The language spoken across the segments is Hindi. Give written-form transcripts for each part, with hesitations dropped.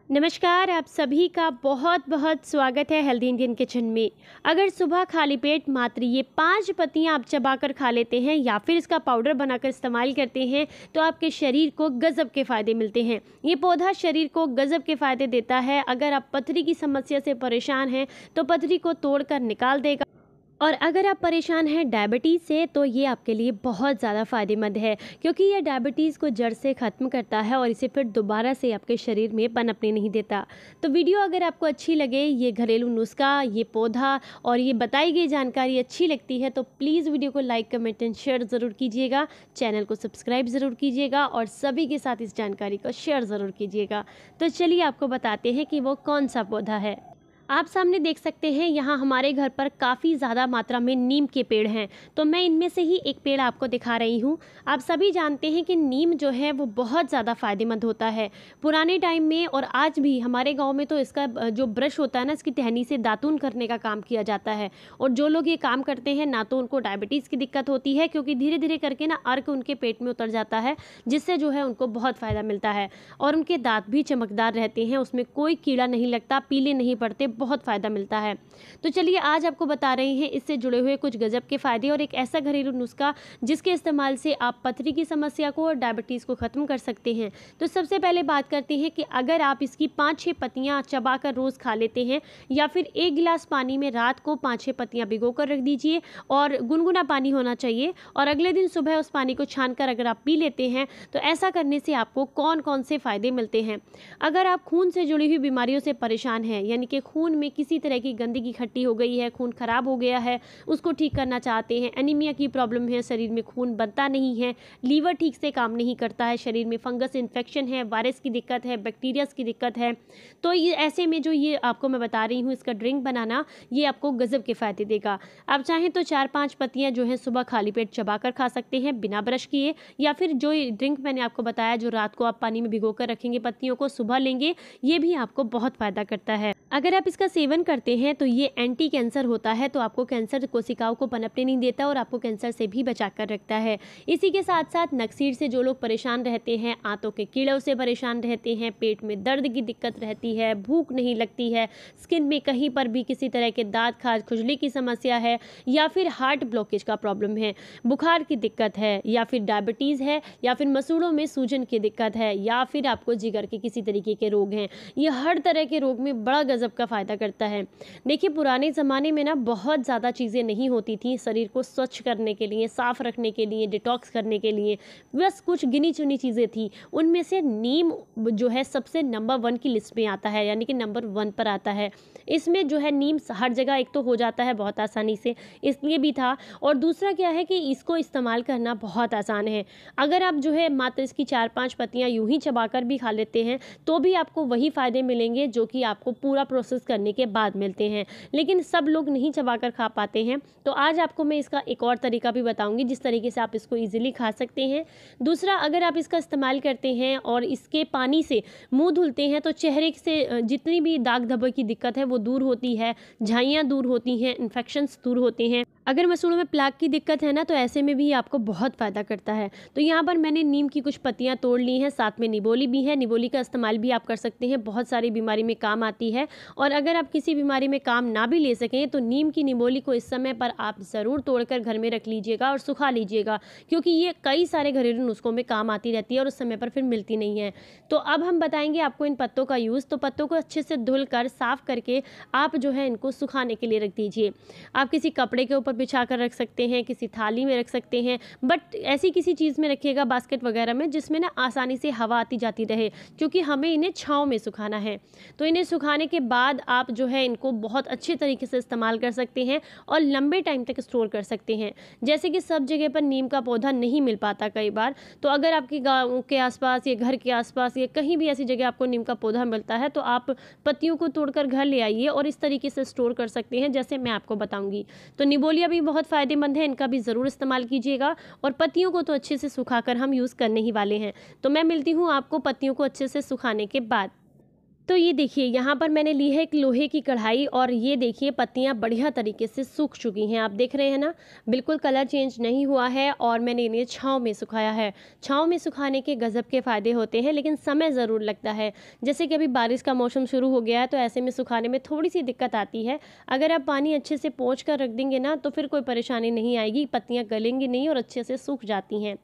नमस्कार, आप सभी का बहुत बहुत स्वागत है हेल्दी इंडियन किचन में। अगर सुबह खाली पेट मात्र ये 5 पत्तियां आप चबाकर खा लेते हैं या फिर इसका पाउडर बनाकर इस्तेमाल करते हैं तो आपके शरीर को गजब के फ़ायदे मिलते हैं। ये पौधा शरीर को गजब के फ़ायदे देता है। अगर आप पथरी की समस्या से परेशान हैं तो पथरी को तोड़कर निकाल देगा, और अगर आप परेशान हैं डायबिटीज़ से तो ये आपके लिए बहुत ज़्यादा फ़ायदेमंद है, क्योंकि ये डायबिटीज़ को जड़ से ख़त्म करता है और इसे फिर दोबारा से आपके शरीर में पनपने नहीं देता। तो वीडियो अगर आपको अच्छी लगे, ये घरेलू नुस्खा, ये पौधा और ये बताई गई जानकारी अच्छी लगती है तो प्लीज़ वीडियो को लाइक, कमेंट एंड शेयर ज़रूर कीजिएगा। चैनल को सब्सक्राइब ज़रूर कीजिएगा और सभी के साथ इस जानकारी को शेयर ज़रूर कीजिएगा। तो चलिए आपको बताते हैं कि वो कौन सा पौधा है। आप सामने देख सकते हैं, यहाँ हमारे घर पर काफ़ी ज़्यादा मात्रा में नीम के पेड़ हैं, तो मैं इनमें से ही एक पेड़ आपको दिखा रही हूँ। आप सभी जानते हैं कि नीम जो है वो बहुत ज़्यादा फ़ायदेमंद होता है। पुराने टाइम में और आज भी हमारे गांव में तो इसका जो ब्रश होता है ना, इसकी टहनी से दातून करने का काम किया जाता है। और जो लोग ये काम करते हैं ना तो उनको डायबिटीज़ की दिक्कत होती है, क्योंकि धीरे धीरे करके ना अर्क उनके पेट में उतर जाता है, जिससे जो है उनको बहुत फ़ायदा मिलता है। और उनके दांत भी चमकदार रहते हैं, उसमें कोई कीड़ा नहीं लगता, पीले नहीं पड़ते, बहुत फ़ायदा मिलता है। तो चलिए आज आपको बता रहे हैं इससे जुड़े हुए कुछ गजब के फ़ायदे और एक ऐसा घरेलू नुस्खा जिसके इस्तेमाल से आप पथरी की समस्या को और डायबिटीज़ को ख़त्म कर सकते हैं। तो सबसे पहले बात करते हैं कि अगर आप इसकी 5-6 पत्तियाँ चबाकर रोज़ खा लेते हैं या फिर 1 गिलास पानी में रात को 5-6 पत्तियाँ भिगो कर रख दीजिए और गुनगुना पानी होना चाहिए, और अगले दिन सुबह उस पानी को छानकर अगर आप पी लेते हैं तो ऐसा करने से आपको कौन कौन से फ़ायदे मिलते हैं। अगर आप खून से जुड़ी हुई बीमारियों से परेशान हैं, यानी कि खून में किसी तरह की गंदगी इकट्ठी हो गई है, खून खराब हो गया है, उसको ठीक करना चाहते हैं, एनीमिया की प्रॉब्लम है, शरीर में खून बनता नहीं है, लीवर ठीक से काम नहीं करता है, शरीर में फंगस इन्फेक्शन है, वायरस की दिक्कत है, बैक्टीरियाज की दिक्कत है, तो ये ऐसे में जो ये आपको मैं बता रही हूँ इसका ड्रिंक बनाना, ये आपको गजब के फ़ायदे देगा। आप चाहें तो 4-5 पत्तियाँ जो हैं सुबह खाली पेट चबाकर खा सकते हैं बिना ब्रश किए, या फिर जो ये ड्रिंक मैंने आपको बताया जो रात को आप पानी में भिगो कर रखेंगे पत्तियों को, सुबह लेंगे, ये भी आपको बहुत फ़ायदा करता है। अगर आप इसका सेवन करते हैं तो ये एंटी कैंसर होता है, तो आपको कैंसर कोशिकाओं को पनपने नहीं देता और आपको कैंसर से भी बचा कर रखता है। इसी के साथ साथ नक्सीर से जो लोग परेशान रहते हैं, आंतों के कीड़ों से परेशान रहते हैं, पेट में दर्द की दिक्कत रहती है, भूख नहीं लगती है, स्किन में कहीं पर भी किसी तरह के दाग खाज खुजली की समस्या है, या फिर हार्ट ब्लॉकेज का प्रॉब्लम है, बुखार की दिक्कत है, या फिर डायबिटीज़ है, या फिर मसूड़ों में सूजन की दिक्कत है, या फिर आपको जिगर के किसी तरीके के रोग हैं, ये हर तरह के रोग में बड़ा गजब का फ़ायदा करता है। देखिए पुराने ज़माने में ना बहुत ज़्यादा चीज़ें नहीं होती थी शरीर को स्वच्छ करने के लिए, साफ़ रखने के लिए, डिटॉक्स करने के लिए, बस कुछ गिनी चुनी चीज़ें थी। उनमें से नीम जो है सबसे नंबर 1 की लिस्ट में आता है, यानी कि नंबर 1 पर आता है। इसमें जो है नीम हर जगह एक तो हो जाता है बहुत आसानी से, इसलिए भी था, और दूसरा क्या है कि इसको इस्तेमाल करना बहुत आसान है। अगर आप जो है मात्र इसकी 4-5 पत्तियाँ यूँ ही चबाकर भी खा लेते हैं तो भी आपको वही फ़ायदे मिलेंगे जो कि आपको पूरा प्रोसेस करने के बाद मिलते हैं। लेकिन सब लोग नहीं चबाकर खा पाते हैं, तो आज आपको मैं इसका एक और तरीका भी बताऊंगी जिस तरीके से आप इसको ईजिली खा सकते हैं। दूसरा, अगर आप इसका इस्तेमाल करते हैं और इसके पानी से मुंह धुलते हैं तो चेहरे से जितनी भी दाग धब्बे की दिक्कत है वो दूर होती है, झाइयाँ दूर होती हैं, इन्फेक्शंस दूर होते हैं। अगर मसूड़ों में प्लाक की दिक्कत है ना तो ऐसे में भी आपको बहुत फ़ायदा करता है। तो यहाँ पर मैंने नीम की कुछ पत्तियाँ तोड़ ली हैं, साथ में निबोली भी है। निबोली का इस्तेमाल भी आप कर सकते हैं, बहुत सारी बीमारी में काम आती है। और अगर आप किसी बीमारी में काम ना भी ले सकें तो नीम की निबोली को इस समय पर आप ज़रूर तोड़कर घर में रख लीजिएगा और सुखा लीजिएगा, क्योंकि ये कई सारे घरेलू नुस्खों में काम आती रहती है और उस समय पर फिर मिलती नहीं है। तो अब हम बताएंगे आपको इन पत्तों का यूज़। तो पत्तों को अच्छे से धुलकर साफ़ करके आप जो है इनको सुखाने के लिए रख दीजिए। आप किसी कपड़े के ऊपर बिछा कर रख सकते हैं, किसी थाली में रख सकते हैं, बट ऐसी किसी चीज़ में रखिएगा, बास्केट वगैरह में, जिसमें ना आसानी से हवा आती जाती रहे, क्योंकि हमें इन्हें छाँव में सुखाना है। तो इन्हें सुखाने के बाद आप जो है इनको बहुत अच्छे तरीके से इस्तेमाल कर सकते हैं और लंबे टाइम तक स्टोर कर सकते हैं। जैसे कि सब जगह पर नीम का पौधा नहीं मिल पाता कई बार, तो अगर आपके गाँव के आसपास या घर के आसपास या कहीं भी ऐसी जगह आपको नीम का पौधा मिलता है तो आप पत्तियों को तोड़कर घर ले आइए और इस तरीके से स्टोर कर सकते हैं जैसे मैं आपको बताऊंगी। तो निबोलिया भी बहुत फ़ायदेमंद है, इनका भी ज़रूर इस्तेमाल कीजिएगा। और पत्तियों को तो अच्छे से सुखाकर हम यूज़ करने ही वाले हैं। तो मैं मिलती हूँ आपको पत्तियों को अच्छे से सुखाने के बाद। तो ये देखिए यहाँ पर मैंने ली है एक लोहे की कढ़ाई और ये देखिए पत्तियाँ बढ़िया तरीके से सूख चुकी हैं। आप देख रहे हैं ना, बिल्कुल कलर चेंज नहीं हुआ है और मैंने इन्हें छाँव में सुखाया है। छाँव में सुखाने के गज़ब के फ़ायदे होते हैं, लेकिन समय ज़रूर लगता है। जैसे कि अभी बारिश का मौसम शुरू हो गया है तो ऐसे में सुखाने में थोड़ी सी दिक्कत आती है। अगर आप पानी अच्छे से पोंछ कर रख देंगे ना तो फिर कोई परेशानी नहीं आएगी, पत्तियाँ गलेंगी नहीं और अच्छे से सूख जाती हैं।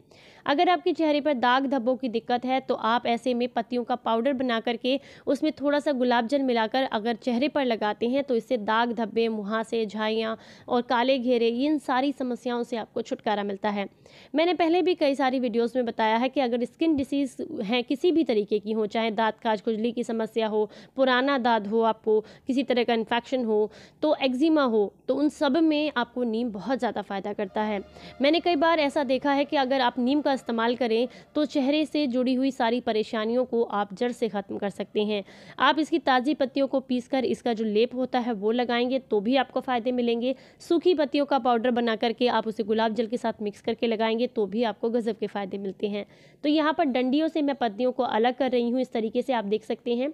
अगर आपके चेहरे पर दाग धब्बों की दिक्कत है तो आप ऐसे में पत्तियों का पाउडर बना करके उसमें थोड़ा सा गुलाब जल मिलाकर अगर चेहरे पर लगाते हैं तो इससे दाग धब्बे, मुहासे, झाइयाँ और काले घेरे, इन सारी समस्याओं से आपको छुटकारा मिलता है। मैंने पहले भी कई सारी वीडियोस में बताया है कि अगर स्किन डिसीज़ है किसी भी तरीके की हो, चाहे दाँत काज खुजली की समस्या हो, पुराना दाँत हो, आपको किसी तरह का इन्फेक्शन हो, तो एक्जिमा हो, तो उन सब में आपको नीम बहुत ज़्यादा फ़ायदा करता है। मैंने कई बार ऐसा देखा है कि अगर आप नीम का इस्तेमाल करें तो चेहरे से जुड़ी हुई सारी परेशानियों को आप जड़ से ख़त्म कर सकते हैं। आप इसकी ताज़ी पत्तियों को पीसकर इसका जो लेप होता है वो लगाएंगे तो भी आपको फ़ायदे मिलेंगे। सूखी पत्तियों का पाउडर बना करके आप उसे गुलाब जल के साथ मिक्स करके लगाएंगे तो भी आपको गज़ब के फ़ायदे मिलते हैं। तो यहाँ पर डंडियों से मैं पत्तियों को अलग कर रही हूँ, इस तरीके से आप देख सकते हैं।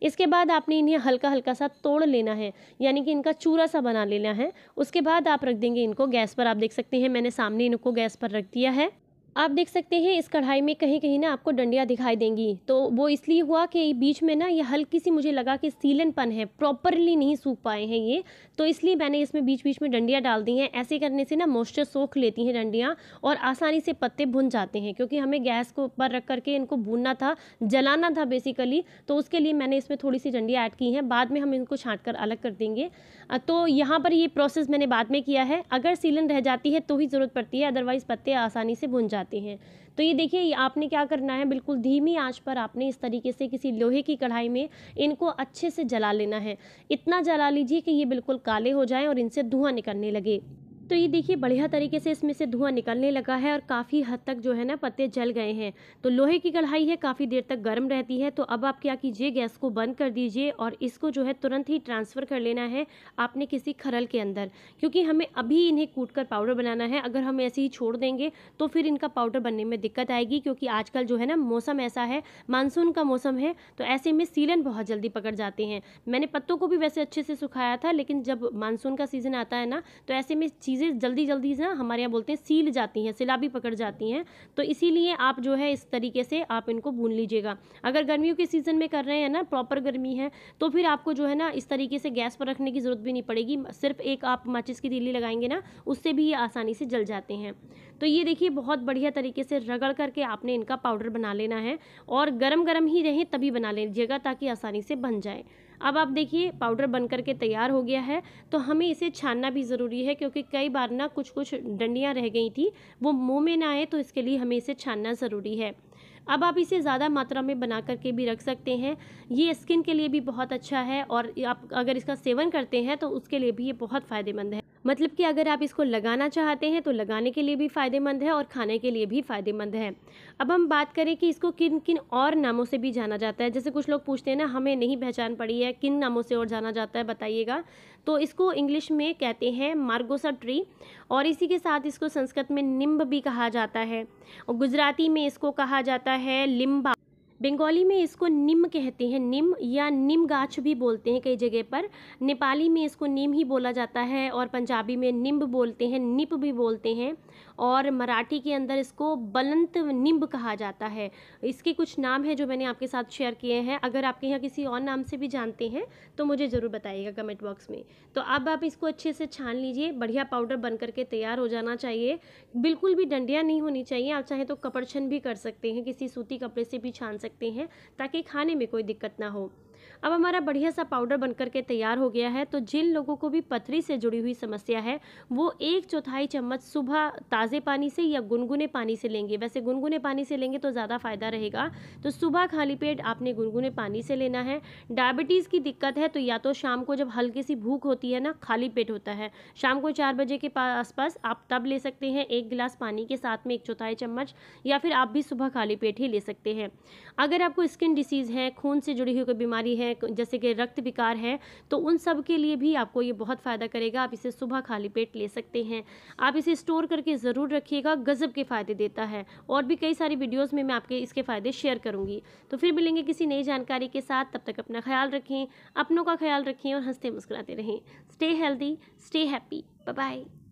इसके बाद आपने इन्हें हल्का हल्का सा तोड़ लेना है, यानी कि इनका चूरा सा बना लेना है। उसके बाद आप रख देंगे इनको गैस पर। आप देख सकते हैं मैंने सामने इनको गैस पर रख दिया है। आप देख सकते हैं इस कढ़ाई में कहीं कहीं ना आपको डंडियाँ दिखाई देंगी, तो वो इसलिए हुआ कि बीच में ना ये हल्की सी मुझे लगा कि सीलनपन है, प्रॉपरली नहीं सूख पाए हैं ये, तो इसलिए मैंने इसमें बीच बीच में डंडियाँ डाल दी हैं। ऐसे करने से ना मॉइस्चर सोख लेती हैं डंडियाँ और आसानी से पत्ते भुन जाते हैं, क्योंकि हमें गैस को ऊपर रख करके इनको भूनना था, जलाना था बेसिकली, तो उसके लिए मैंने इसमें थोड़ी सी डंडियाँ ऐड की हैं। बाद में हम इनको छाँट कर अलग कर देंगे। तो यहाँ पर ये प्रोसेस मैंने बाद में किया है। अगर सीलन रह जाती है तो ही ज़रूरत पड़ती है, अदरवाइज़ पत्ते आसानी से भुन जाते हैं। तो ये देखिए आपने क्या करना है, बिल्कुल धीमी आंच पर आपने इस तरीके से किसी लोहे की कढ़ाई में इनको अच्छे से जला लेना है। इतना जला लीजिए कि ये बिल्कुल काले हो जाएं और इनसे धुआं निकलने लगे। तो ये देखिए बढ़िया तरीके से इसमें से धुआं निकलने लगा है और काफ़ी हद तक जो है ना पत्ते जल गए हैं। तो लोहे की कढ़ाई है, काफ़ी देर तक गर्म रहती है। तो अब आप क्या कीजिए, गैस को बंद कर दीजिए और इसको जो है तुरंत ही ट्रांसफ़र कर लेना है आपने किसी खरल के अंदर, क्योंकि हमें अभी इन्हें कूट कर पाउडर बनाना है। अगर हम ऐसे ही छोड़ देंगे तो फिर इनका पाउडर बनने में दिक्कत आएगी, क्योंकि आजकल जो है ना मौसम ऐसा है, मानसून का मौसम है, तो ऐसे में सीलन बहुत जल्दी पकड़ जाते हैं। मैंने पत्तों को भी वैसे अच्छे से सुखाया था, लेकिन जब मानसून का सीज़न आता है ना तो ऐसे में चीज़ें जल्दी जल्दी ना हमारे यहाँ बोलते हैं सील जाती हैं, सिला भी पकड़ जाती हैं। तो इसीलिए आप जो है इस तरीके से आप इनको भून लीजिएगा। अगर गर्मियों के सीज़न में कर रहे हैं ना, प्रॉपर गर्मी है, तो फिर आपको जो है ना इस तरीके से गैस पर रखने की ज़रूरत भी नहीं पड़ेगी। सिर्फ एक आप माचिस की तीली लगाएंगे ना, उससे भी ये आसानी से जल जाते हैं। तो ये देखिए बहुत बढ़िया तरीके से रगड़ करके आपने इनका पाउडर बना लेना है और गरम गरम ही रहें तभी बना लीजिएगा, ताकि आसानी से बन जाए। अब आप देखिए पाउडर बन करके तैयार हो गया है। तो हमें इसे छानना भी ज़रूरी है, क्योंकि कई बार ना कुछ कुछ डंडियाँ रह गई थी, वो मुंह में ना आए, तो इसके लिए हमें इसे छानना ज़रूरी है। अब आप इसे ज़्यादा मात्रा में बना करके भी रख सकते हैं, ये स्किन के लिए भी बहुत अच्छा है और आप अगर इसका सेवन करते हैं तो उसके लिए भी ये बहुत फ़ायदेमंद है। मतलब कि अगर आप इसको लगाना चाहते हैं तो लगाने के लिए भी फ़ायदेमंद है और खाने के लिए भी फ़ायदेमंद है। अब हम बात करें कि इसको किन किन और नामों से भी जाना जाता है। जैसे कुछ लोग पूछते हैं ना, हमें नहीं पहचान पड़ी है, किन नामों से और जाना जाता है बताइएगा। तो इसको इंग्लिश में कहते हैं मार्गोसा ट्री, और इसी के साथ इसको संस्कृत में निम्ब भी कहा जाता है, और गुजराती में इसको कहा जाता है लिम्बा, बंगाली में इसको निम कहते हैं, निम या निम गाछ भी बोलते हैं कई जगह पर। नेपाली में इसको नीम ही बोला जाता है और पंजाबी में निम्ब बोलते हैं, निप भी बोलते हैं, और मराठी के अंदर इसको बलंत निम्ब कहा जाता है। इसके कुछ नाम हैं जो मैंने आपके साथ शेयर किए हैं। अगर आपके यहाँ किसी और नाम से भी जानते हैं तो मुझे ज़रूर बताइएगा कमेंट बॉक्स में। तो अब आप इसको अच्छे से छान लीजिए, बढ़िया पाउडर बन करके तैयार हो जाना चाहिए। बिल्कुल भी डंडियाँ नहीं होनी चाहिए। आप चाहें तो कपड़छन भी कर सकते हैं, किसी सूती कपड़े से भी छान सकते हैं, ताकि खाने में कोई दिक्कत ना हो। अब हमारा बढ़िया सा पाउडर बनकर के तैयार हो गया है। तो जिन लोगों को भी पथरी से जुड़ी हुई समस्या है वो 1/4 चम्मच सुबह ताज़े पानी से या गुनगुने पानी से लेंगे। वैसे गुनगुने पानी से लेंगे तो ज़्यादा फ़ायदा रहेगा। तो सुबह खाली पेट आपने गुनगुने पानी से लेना है। डायबिटीज़ की दिक्कत है तो या तो शाम को जब हल्की सी भूख होती है ना, खाली पेट होता है, शाम को 4 बजे के आसपास आप तब ले सकते हैं 1 गिलास पानी के साथ में 1/4 चम्मच, या फिर आप भी सुबह खाली पेट ही ले सकते हैं। अगर आपको स्किन डिसीज़ है, खून से जुड़ी हुई कोई बीमारी है, हैं, जैसे कि रक्त विकार है, तो उन सब के लिए भी आपको ये बहुत फ़ायदा करेगा। आप इसे सुबह खाली पेट ले सकते हैं। आप इसे स्टोर करके ज़रूर रखिएगा, गज़ब के फ़ायदे देता है। और भी कई सारी वीडियोज़ में मैं आपके इसके फ़ायदे शेयर करूँगी। तो फिर मिलेंगे किसी नई जानकारी के साथ। तब तक अपना ख्याल रखें, अपनों का ख्याल रखें और हंसते मुस्कुराते रहें। Stay healthy, stay happy. Bye bye.